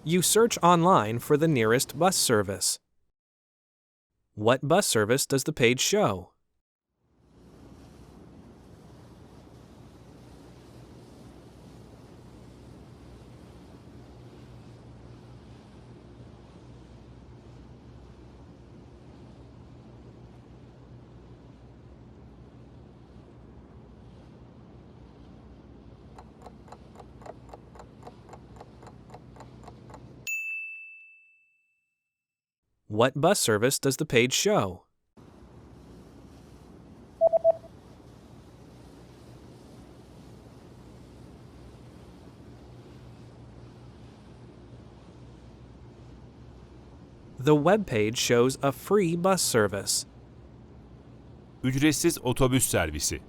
You search online for the nearest bus service. What bus service does the page show? What bus service does the page show? The web page shows a free bus service. Ücretsiz otobüs servisi.